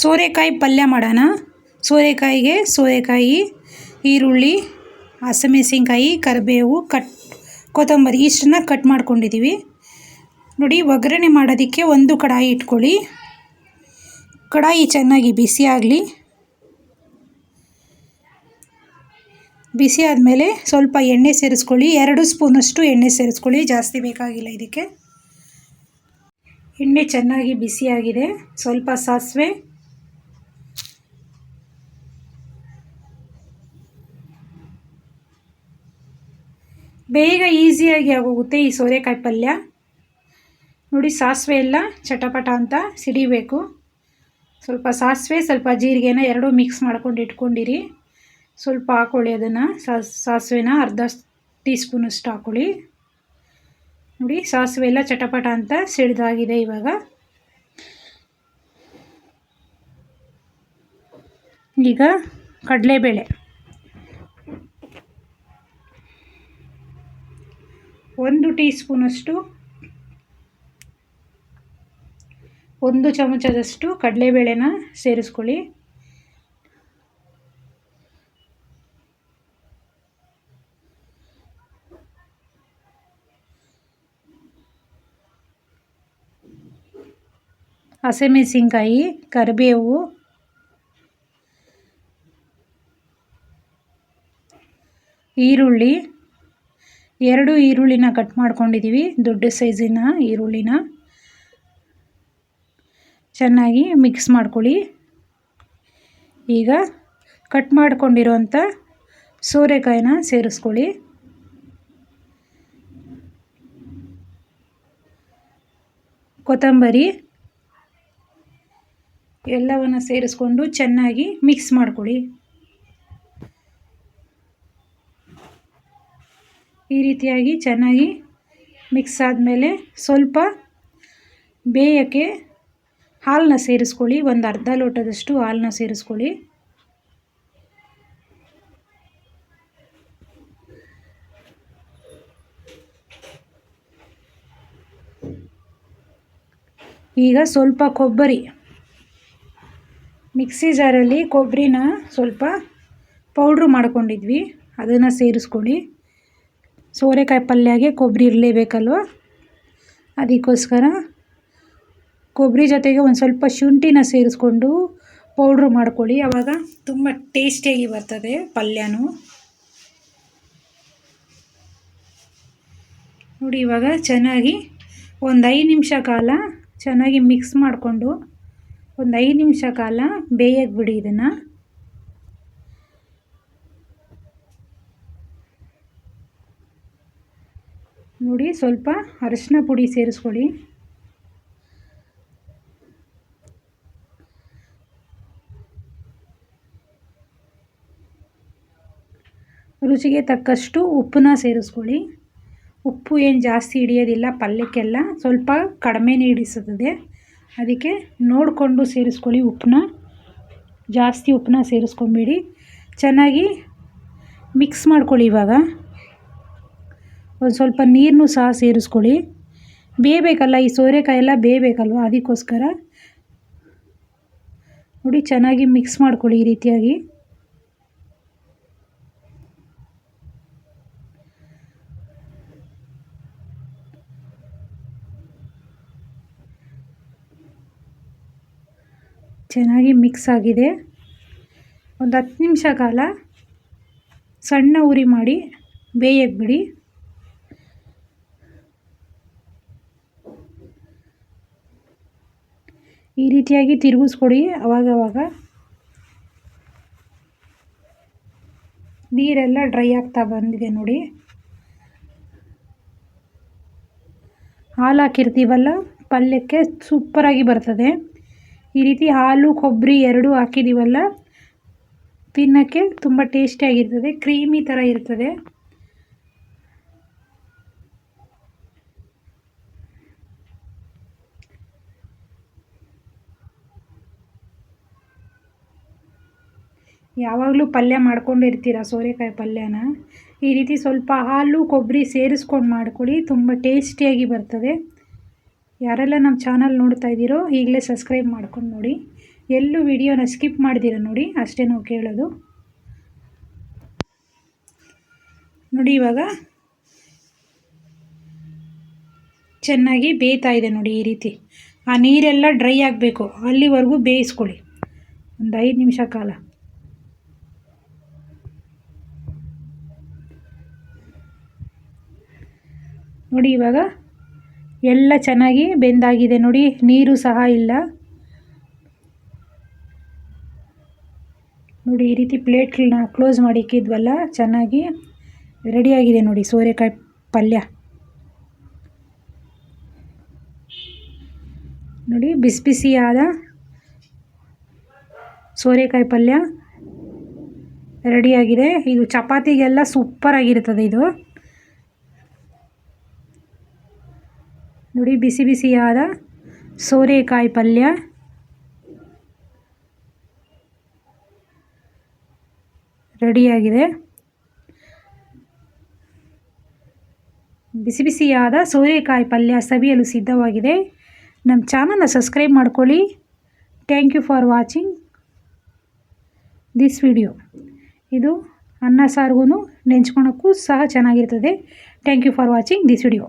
ಸೋರೆಕಾಯಿ ಪಲ್ಯ ಮಾಡೋಣ. ಸೋರೆಕಾಯಿ, ಈರುಳ್ಳಿ, ಹಸಿಮೆಣಸಿನ್ಕಾಯಿ, ಕರಿಬೇವು, ಕೊತ್ತಂಬರಿ ಇಷ್ಟನ್ನ ಕಟ್ ಮಾಡ್ಕೊಂಡಿದ್ದೀವಿ ನೋಡಿ. ಒಗ್ಗರಣೆ ಮಾಡೋದಕ್ಕೆ ಒಂದು ಕಡಾಯಿ ಇಟ್ಕೊಳ್ಳಿ. ಕಡಾಯಿ ಚೆನ್ನಾಗಿ ಬಿಸಿ ಆಗಲಿ. ಬಿಸಿ ಆದಮೇಲೆ ಸ್ವಲ್ಪ ಎಣ್ಣೆ ಸೇರಿಸ್ಕೊಳ್ಳಿ. 2 ಸ್ಪೂನಷ್ಟು ಎಣ್ಣೆ ಸೇರಿಸ್ಕೊಳ್ಳಿ, ಜಾಸ್ತಿ ಬೇಕಾಗಿಲ್ಲ ಇದಕ್ಕೆ. ಎಣ್ಣೆ ಚೆನ್ನಾಗಿ ಬಿಸಿಯಾಗಿದೆ. ಸ್ವಲ್ಪ ಸಾಸಿವೆ, ಬೇಗ ಈಸಿಯಾಗಿ ಆಗೋಗುತ್ತೆ ಈ ಸೋರೆಕಾಯಿ ಪಲ್ಯ ನೋಡಿ. ಸಾಸಿವೆ ಎಲ್ಲ ಚಟಪಟ ಅಂತ ಸಿಡಿಬೇಕು. ಸ್ವಲ್ಪ ಸಾಸಿವೆ, ಸ್ವಲ್ಪ ಜೀರಿಗೆನ ಎರಡೂ ಮಿಕ್ಸ್ ಮಾಡ್ಕೊಂಡು ಇಟ್ಕೊಂಡಿರಿ. ಸ್ವಲ್ಪ ಹಾಕ್ಕೊಳ್ಳಿ ಅದನ್ನು. ಸಾಸಿವೆನ ಅರ್ಧ ಟೀ ಸ್ಪೂನಷ್ಟು ಹಾಕ್ಕೊಳ್ಳಿ ನೋಡಿ. ಸಾಸಿವೆ ಎಲ್ಲ ಚಟಪಟ ಅಂತ ಸಿಡಿದಾಗಿದೆ. ಇವಾಗ ಕಡಲೆಬೇಳೆ 1 ಟೀ ಸ್ಪೂನಷ್ಟು, 1 ಚಮಚದಷ್ಟು ಕಡಲೆಬೇಳೆನ ಸೇರಿಸ್ಕೊಳ್ಳಿ. ಹಸಿಮೆಣಸಿನ್ಕಾಯಿ, ಕರಿಬೇವು, ಈರುಳ್ಳಿ, 2 ಈರುಳ್ಳಿನ ಕಟ್ ಮಾಡ್ಕೊಂಡಿದ್ದೀವಿ. ದೊಡ್ಡ ಸೈಜಿನ ಈರುಳ್ಳಿನ ಚೆನ್ನಾಗಿ ಮಿಕ್ಸ್ ಮಾಡ್ಕೊಳ್ಳಿ. ಈಗ ಕಟ್ ಮಾಡ್ಕೊಂಡಿರೋಂಥ ಸೋರೆಕಾಯಿನ ಸೇರಿಸ್ಕೊಳ್ಳಿ. ಕೊತ್ತಂಬರಿ ಎಲ್ಲವನ್ನು ಸೇರಿಸ್ಕೊಂಡು ಚೆನ್ನಾಗಿ ಮಿಕ್ಸ್ ಮಾಡ್ಕೊಳ್ಳಿ. ಈ ರೀತಿಯಾಗಿ ಚೆನ್ನಾಗಿ ಮಿಕ್ಸ್ ಆದಮೇಲೆ ಸ್ವಲ್ಪ ಬೇಯೋಕ್ಕೆ ಹಾಲನ್ನ ಸೇರಿಸ್ಕೊಳ್ಳಿ. ಒಂದು ಅರ್ಧ ಲೋಟದಷ್ಟು ಹಾಲನ್ನ ಸೇರಿಸ್ಕೊಳ್ಳಿ. ಈಗ ಸ್ವಲ್ಪ ಕೊಬ್ಬರಿ, ಮಿಕ್ಸಿ ಜಾರಲ್ಲಿ ಕೊಬ್ಬರಿನ ಸ್ವಲ್ಪ ಪೌಡ್ರು ಮಾಡ್ಕೊಂಡಿದ್ವಿ, ಅದನ್ನು ಸೇರಿಸ್ಕೊಳ್ಳಿ. ಸೋರೆಕಾಯಿ ಪಲ್ಯಗೆ ಕೊಬ್ಬರಿ ಇರಲೇಬೇಕಲ್ವ, ಅದಕ್ಕೋಸ್ಕರ ಕೊಬ್ಬರಿ ಜೊತೆಗೆ ಒಂದು ಸ್ವಲ್ಪ ಶುಂಠಿನ ಸೇರಿಸ್ಕೊಂಡು ಪೌಡ್ರು ಮಾಡ್ಕೊಳ್ಳಿ. ಆವಾಗ ತುಂಬ ಟೇಸ್ಟಿಯಾಗಿ ಬರ್ತದೆ ಪಲ್ಯನೂ ನೋಡಿ. ಇವಾಗ ಚೆನ್ನಾಗಿ ಒಂದು 5 ನಿಮಿಷ ಕಾಲ ಚೆನ್ನಾಗಿ ಮಿಕ್ಸ್ ಮಾಡಿಕೊಂಡು ಒಂದು 5 ನಿಮಿಷ ಕಾಲ ಬೇಯಕ್ಕೆ ಬಿಡಿ ಇದನ್ನು. ನೋಡಿ, ಸ್ವಲ್ಪ ಅರಿಶಿನ ಪುಡಿ ಸೇರಿಸ್ಕೊಳ್ಳಿ. ರುಚಿಗೆ ತಕ್ಕಷ್ಟು ಉಪ್ಪನ್ನ ಸೇರಿಸ್ಕೊಳ್ಳಿ. ಉಪ್ಪು ಏನು ಜಾಸ್ತಿ ಹಿಡಿಯೋದಿಲ್ಲ, ಪಲ್ಯಕ್ಕೆಲ್ಲ ಸ್ವಲ್ಪ ಕಡಿಮೆನೇ ಹಿಡಿಸುತ್ತದೆ, ಅದಕ್ಕೆ ನೋಡಿಕೊಂಡು ಸೇರಿಸ್ಕೊಳ್ಳಿ ಉಪ್ಪನ್ನ. ಜಾಸ್ತಿ ಉಪ್ಪನ್ನ ಸೇರಿಸ್ಕೊಂಬೇಡಿ. ಚೆನ್ನಾಗಿ ಮಿಕ್ಸ್ ಮಾಡ್ಕೊಳ್ಳಿ. ಇವಾಗ ಒಂದು ಸ್ವಲ್ಪ ನೀರನ್ನು ಸಹ ಸೇರಿಸ್ಕೊಳ್ಳಿ. ಬೇಯಬೇಕಲ್ಲ, ಈ ಸೋರೆಕಾಯಿ ಎಲ್ಲ ಬೇಯಬೇಕಲ್ವ, ಅದಕ್ಕೋಸ್ಕರ ನೋಡಿ ಚೆನ್ನಾಗಿ ಮಿಕ್ಸ್ ಮಾಡ್ಕೊಳ್ಳಿ ಈ ರೀತಿಯಾಗಿ. ಚೆನ್ನಾಗಿ ಮಿಕ್ಸ್ ಆಗಿದೆ. ಒಂದು 10 ನಿಮಿಷ ಕಾಲ ಸಣ್ಣ ಉರಿ ಮಾಡಿ ಬೇಯಕ್ಕೆ ಬಿಡಿ. ಈ ರೀತಿಯಾಗಿ ತಿರುಗಿಸ್ಕೊಡಿ ಅವಾಗವಾಗ. ನೀರೆಲ್ಲ ಡ್ರೈ ಆಗ್ತಾ ಬಂದಿದೆ ನೋಡಿ. ಹಾಲು ಹಾಕಿರ್ತೀವಲ್ಲ ಪಲ್ಯಕ್ಕೆ ಸೂಪರಾಗಿ ಬರ್ತದೆ. ಈ ರೀತಿ ಹಾಲು ಕೊಬ್ಬರಿ ಎರಡೂ ಹಾಕಿದ್ದೀವಲ್ಲ, ತಿನ್ನೋಕ್ಕೆ ತುಂಬ ಟೇಸ್ಟಿಯಾಗಿರ್ತದೆ, ಕ್ರೀಮಿ ಥರ ಇರ್ತದೆ. ಯಾವಾಗಲೂ ಪಲ್ಯ ಮಾಡ್ಕೊಂಡಿರ್ತೀರ ಸೋರೆಕಾಯಿ ಪಲ್ಯನ, ಈ ರೀತಿ ಸ್ವಲ್ಪ ಹಾಲು ಕೊಬ್ಬರಿ ಸೇರಿಸ್ಕೊಂಡು ಮಾಡ್ಕೊಳ್ಳಿ, ತುಂಬ ಟೇಸ್ಟಿಯಾಗಿ ಬರ್ತದೆ. ಯಾರೆಲ್ಲ ನಮ್ಮ ಚಾನಲ್ ನೋಡ್ತಾ ಇದ್ದೀರೋ ಈಗಲೇ ಸಬ್ಸ್ಕ್ರೈಬ್ ಮಾಡ್ಕೊಂಡು ನೋಡಿ. ಎಲ್ಲೂ ವಿಡಿಯೋನ ಸ್ಕಿಪ್ ಮಾಡ್ದಿರ ನೋಡಿ, ಅಷ್ಟೇ ನಾವು ಕೇಳೋದು. ನೋಡಿ ಇವಾಗ ಚೆನ್ನಾಗಿ ಬೇಯ್ತಾ ಇದೆ ನೋಡಿ. ಈ ರೀತಿ ಆ ನೀರೆಲ್ಲ ಡ್ರೈ ಆಗಬೇಕು, ಅಲ್ಲಿವರೆಗೂ ಬೇಯಿಸ್ಕೊಳ್ಳಿ ಒಂದು 5 ನಿಮಿಷ ಕಾಲ. ನೋಡಿ ಇವಾಗ ಎಲ್ಲ ಚೆನ್ನಾಗಿ ಬೆಂದಾಗಿದೆ ನೋಡಿ, ನೀರು ಸಹ ಇಲ್ಲ ನೋಡಿ. ಈ ರೀತಿ ಪ್ಲೇಟ್ಗಳನ್ನ ಕ್ಲೋಸ್ ಮಾಡಿ ಇಕ್ಕಿದ್ವಲ್ಲ, ಚೆನ್ನಾಗಿ ರೆಡಿಯಾಗಿದೆ ನೋಡಿ ಸೋರೆಕಾಯಿ ಪಲ್ಯ. ನೋಡಿ ಬಿಸಿ ಬಿಸಿಯಾದ ಸೋರೆಕಾಯಿ ಪಲ್ಯ ರೆಡಿಯಾಗಿದೆ. ಇದು ಚಪಾತಿಗೆಲ್ಲ ಸೂಪರಾಗಿರ್ತದೆ ಇದು. ನೋಡಿ ಬಿಸಿ ಬಿಸಿಯಾದ ಸೋರೆಕಾಯಿ ಪಲ್ಯ ರೆಡಿಯಾಗಿದೆ. ಬಿಸಿ ಬಿಸಿಯಾದ ಸೋರೆಕಾಯಿ ಪಲ್ಯ ಸವಿಯಲು ಸಿದ್ಧವಾಗಿದೆ. ನಮ್ಮ ಚಾನಲ್ನ ಸಬ್ಸ್ಕ್ರೈಬ್ ಮಾಡ್ಕೊಳ್ಳಿ. Thank you for watching this video. ಇದು ಅನ್ನ ಸಾರಿಗೂ ನೆಂಚ್ಕೊಳಕ್ಕೂ ಸಹ ಚೆನ್ನಾಗಿರ್ತದೆ. Thank you for watching this video.